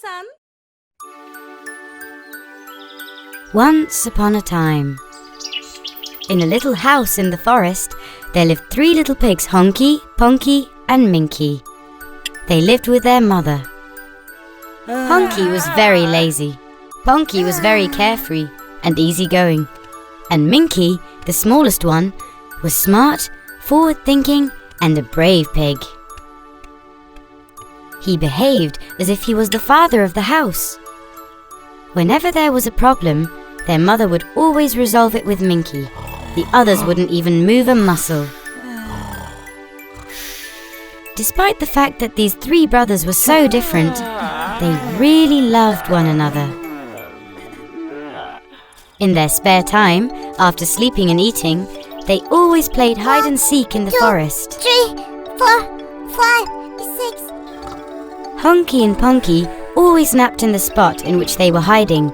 Kondosan. Once upon a time, in a little house in the forest, there lived 3 little pigs, Honky, Ponky and Minky. They lived with their mother. Honky was very lazy. Ponky was very carefree and easygoing. And Minky, the smallest one, was smart, forward-thinking and a brave pig. He behaved as if he was the father of the house. Whenever there was a problem, their mother would always resolve it with Minky. The others wouldn't even move a muscle. Despite the fact that these 3 brothers were so different, they really loved one another. In their spare time, after sleeping and eating, they always played hide and seek in the forest. 3, 4, 5, 6. Honky and Ponky always napped in the spot in which they were hiding,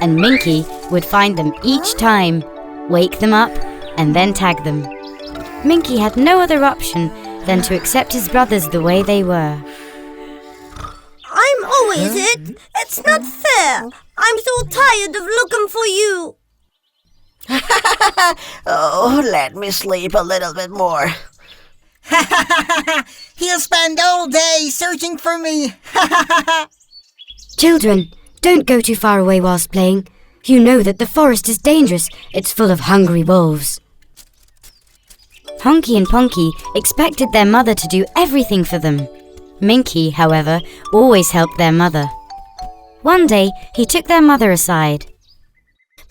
and Minky would find them each time, wake them up, and then tag them. Minky had no other option than to accept his brothers the way they were. I'm always it. It's not fair. I'm so tired of looking for you. Oh, let me sleep a little bit more. He'll spend all day searching for me. Children, don't go too far away whilst playing. You know that the forest is dangerous. It's full of hungry wolves. Honky and Ponky expected their mother to do everything for them. Minky, however, always helped their mother. One day, he took their mother aside.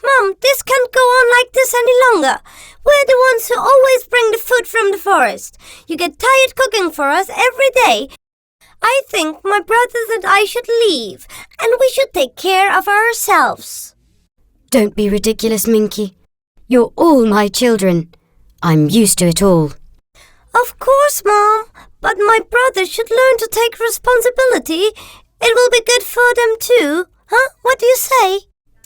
Mom, this can't go on like this any longer. We're the ones who always bring the food from the forest. You get tired cooking for us every day. I think my brothers and I should leave, and we should take care of ourselves. Don't be ridiculous, Minky. You're all my children. I'm used to it all. Of course, Mom, but my brothers should learn to take responsibility. It will be good for them too. Huh? What do you say?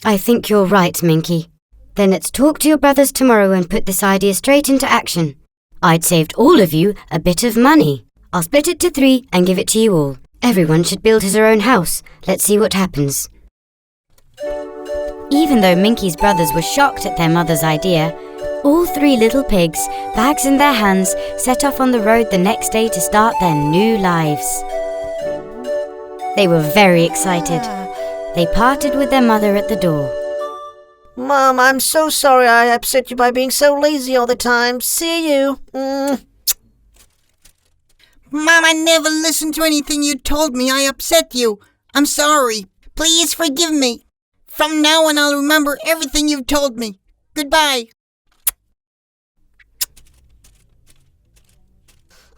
I think you're right, Minky. Then let's talk to your brothers tomorrow and put this idea straight into action. I'd saved all of you a bit of money. I'll split it to 3 and give it to you all. Everyone should build his own house. Let's see what happens. Even though Minky's brothers were shocked at their mother's idea, all 3 little pigs, bags in their hands, set off on the road the next day to start their new lives. They were very excited. They parted with their mother at the door. Mom, I'm so sorry I upset you by being so lazy all the time. See you. Mom, I never listened to anything you told me. I upset you. I'm sorry. Please forgive me. From now on, I'll remember everything you've told me. Goodbye.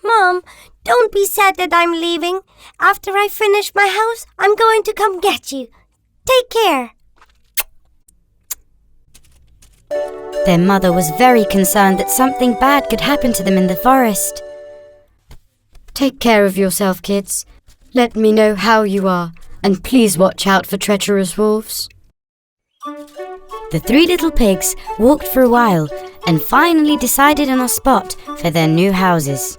Mom, don't be sad that I'm leaving. After I finish my house, I'm going to come get you. Take care. Their mother was very concerned that something bad could happen to them in the forest. Take care of yourself, kids. Let me know how you are, and please watch out for treacherous wolves. The 3 little pigs walked for a while and finally decided on a spot for their new houses.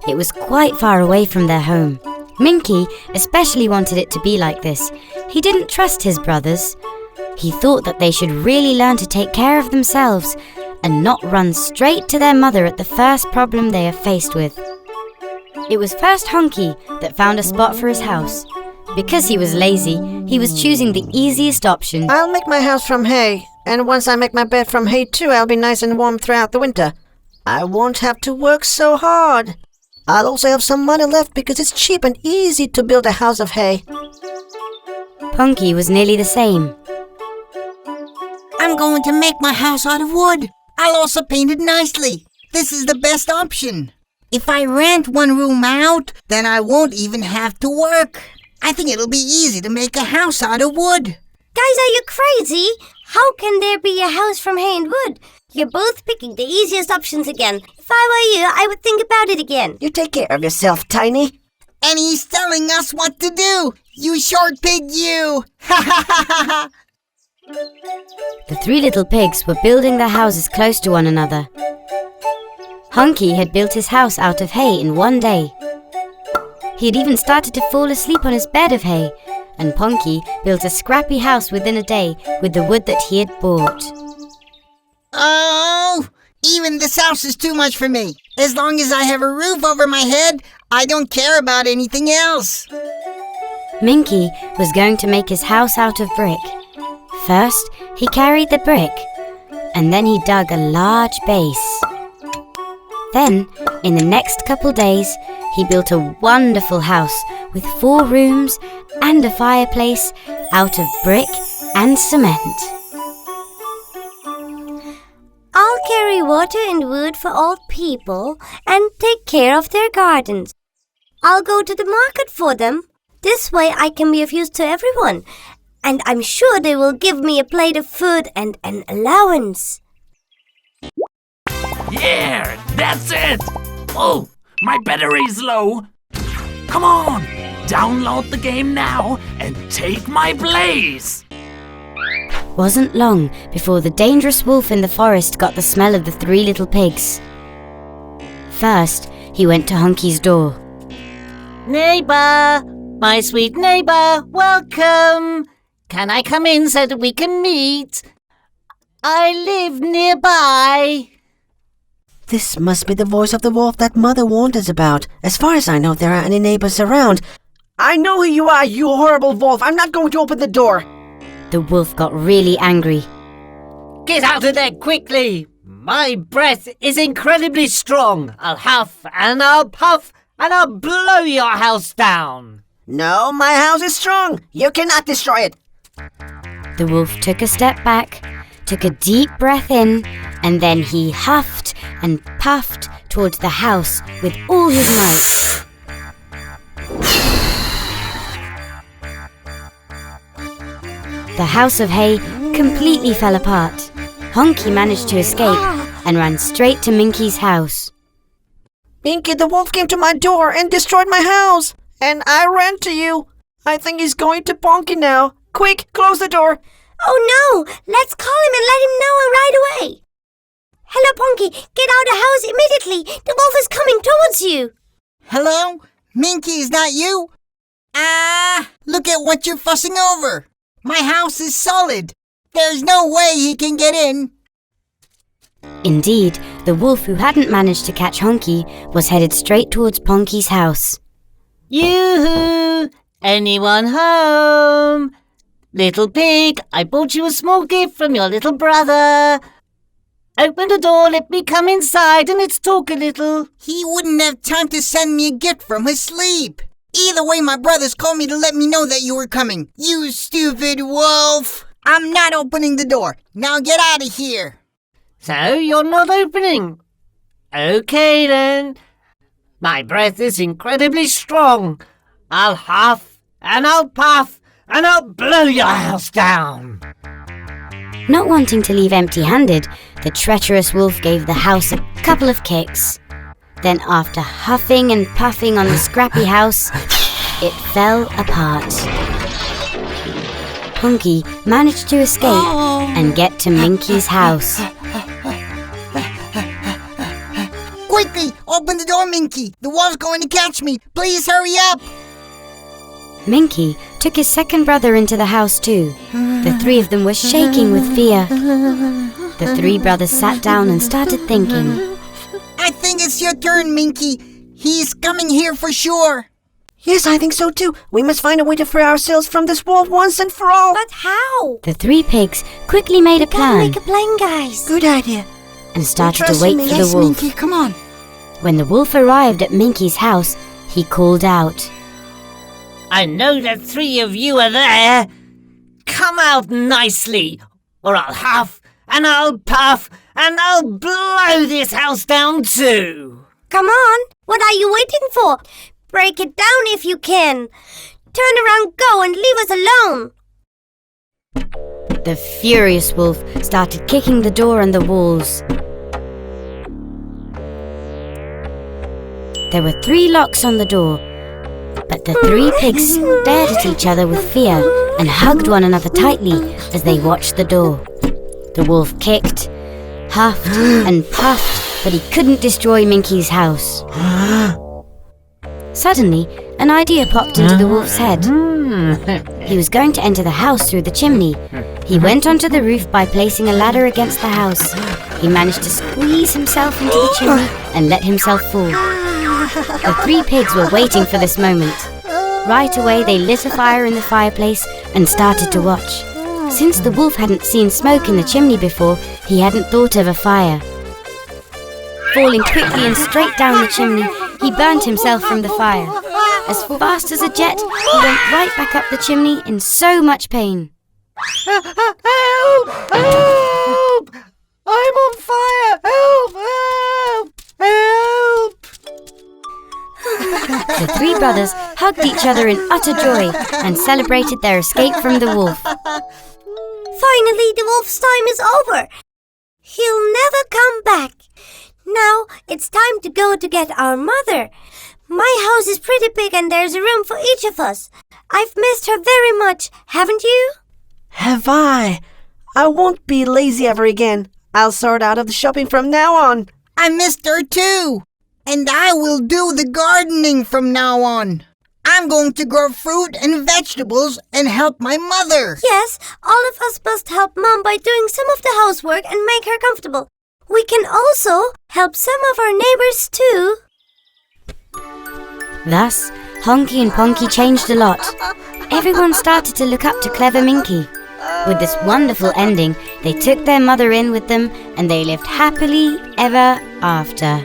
It was quite far away from their home. Minky especially wanted it to be like this. He didn't trust his brothers. He thought that they should really learn to take care of themselves and not run straight to their mother at the first problem they are faced with. It was first Honky that found a spot for his house. Because he was lazy, he was choosing the easiest option. I'll make my house from hay, and once I make my bed from hay too, I'll be nice and warm throughout the winter. I won't have to work so hard. I'll also have some money left because it's cheap and easy to build a house of hay. Ponky was nearly the same. I'm going to make my house out of wood. I'll also paint it nicely. This is the best option. If I rent one room out, then I won't even have to work. I think it'll be easy to make a house out of wood. Guys, are you crazy? How can there be a house from hay and wood? You're both picking the easiest options again. If I were you, I would think about it again. You take care of yourself, Tiny. And he's telling us what to do. You short pig, you. The 3 little pigs were building their houses close to one another. Honky had built his house out of hay in one day. He had even started to fall asleep on his bed of hay, and Ponky built a scrappy house within a day with the wood that he had bought. Oh, even this house is too much for me. As long as I have a roof over my head, I don't care about anything else. Minky was going to make his house out of brick. First, he carried the brick, and then he dug a large base. Then, in the next couple days, he built a wonderful house with 4 rooms and a fireplace out of brick and cement. I'll carry water and wood for old people and take care of their gardens. I'll go to the market for them. This way I can be of use to everyone, and I'm sure they will give me a plate of food and an allowance. Yeah, that's it! Oh, my battery's low. Come on, download the game now and take my place! Wasn't long before the dangerous wolf in the forest got the smell of the 3 little pigs. First, he went to Honky's door. Neighbor, my sweet neighbor, welcome. Can I come in so that we can meet? I live nearby. This must be the voice of the wolf that Mother warned us about. As far as I know, there aren't any neighbors around. I know who you are, you horrible wolf. I'm not going to open the door. The wolf got really angry. Get out of there quickly! My breath is incredibly strong. I'll huff and I'll puff and I'll blow your house down. No, my house is strong. You cannot destroy it. The wolf took a step back, took a deep breath in, and then he huffed and puffed towards the house with all his might. The house of hay completely fell apart. Honky managed to escape and ran straight to Minky's house. Minky, the wolf came to my door and destroyed my house. And I ran to you. I think he's going to Ponky now. Quick, close the door. Oh no! Let's call him and let him know right away. Hello, Ponky. Get out of the house immediately. The wolf is coming towards you. Hello? Minky, is that you? Look at what you're fussing over. My house is solid. There's no way he can get in. Indeed, the wolf who hadn't managed to catch Honky was headed straight towards Ponky's house. Yoo-hoo! Anyone home? Little pig, I bought you a small gift from your little brother. Open the door, let me come inside and let's talk a little. He wouldn't have time to send me a gift from his sleep. Either way, my brothers called me to let me know that you were coming. You stupid wolf! I'm not opening the door. Now get out of here. So you're not opening? Okay then. My breath is incredibly strong. I'll huff and I'll puff and I'll blow your house down. Not wanting to leave empty-handed, the treacherous wolf gave the house a couple of kicks. Then after huffing and puffing on the scrappy house, it fell apart. Honky managed to escape and get to Minky's house. Quickly, open the door, Minky. The wolf's going to catch me. Please hurry up. Minky took his second brother into the house too. The 3 of them were shaking with fear. The 3 brothers sat down and started thinking. I think it's your turn, Minky. He's coming here for sure. Yes, I think so too. We must find a way to free ourselves from this wolf once and for all. But how? The 3 pigs quickly made a Gotta plan make a plan, guys. Good idea. and started to Trust wait me. for Yes, the wolf. Minky, come on. When the wolf arrived at Minky's house, he called out, I know that 3 of you are there. Come out nicely, or I'll huff and I'll puff and I'll blow this house down too. Come on, what are you waiting for? Break it down if you can. Turn around, go, and leave us alone. The furious wolf started kicking the door and the walls. There were 3 locks on the door, but the 3 pigs stared at each other with fear and hugged one another tightly as they watched the door. The wolf kicked, huffed and puffed, but he couldn't destroy Minky's house. Suddenly, an idea popped into the wolf's head. He was going to enter the house through the chimney. He went onto the roof by placing a ladder against the house. He managed to squeeze himself into the chimney and let himself fall. The three pigs were waiting for this moment. Right away, they lit a fire in the fireplace and started to watch. Since the wolf hadn't seen smoke in the chimney before, he hadn't thought of a fire. Falling quickly and straight down the chimney, he burnt himself from the fire. As fast as a jet, he went right back up the chimney in so much pain. Help! Help! I'm on fire! Help! Help! Help! The three brothers hugged each other in utter joy and celebrated their escape from the wolf. Finally, the wolf's time is over. He'll never come back. Now, it's time to go to get our mother. My house is pretty big and there's a room for each of us. I've missed her very much, haven't you? Have I? I won't be lazy ever again. I'll sort out of the shopping from now on. I missed her too. And I will do the gardening from now on. I'm going to grow fruit and vegetables and help my mother. Yes, all of us must help Mom by doing some of the housework and make her comfortable. We can also help some of our neighbors too. Thus, Honky and Ponky changed a lot. Everyone started to look up to Clever Minky. With this wonderful ending, they took their mother in with them and they lived happily ever after.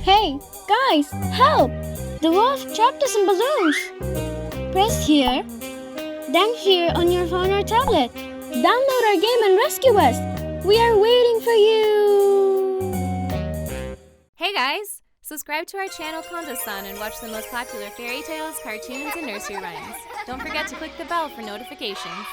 Hey, guys, help! The wolf trapped us in balloons. Press here, then here on your phone or tablet. Download our game and rescue us. We are waiting for you. Hey guys! Subscribe to our channel KONDOSAN and watch the most popular fairy tales, cartoons, and nursery rhymes. Don't forget to click the bell for notifications.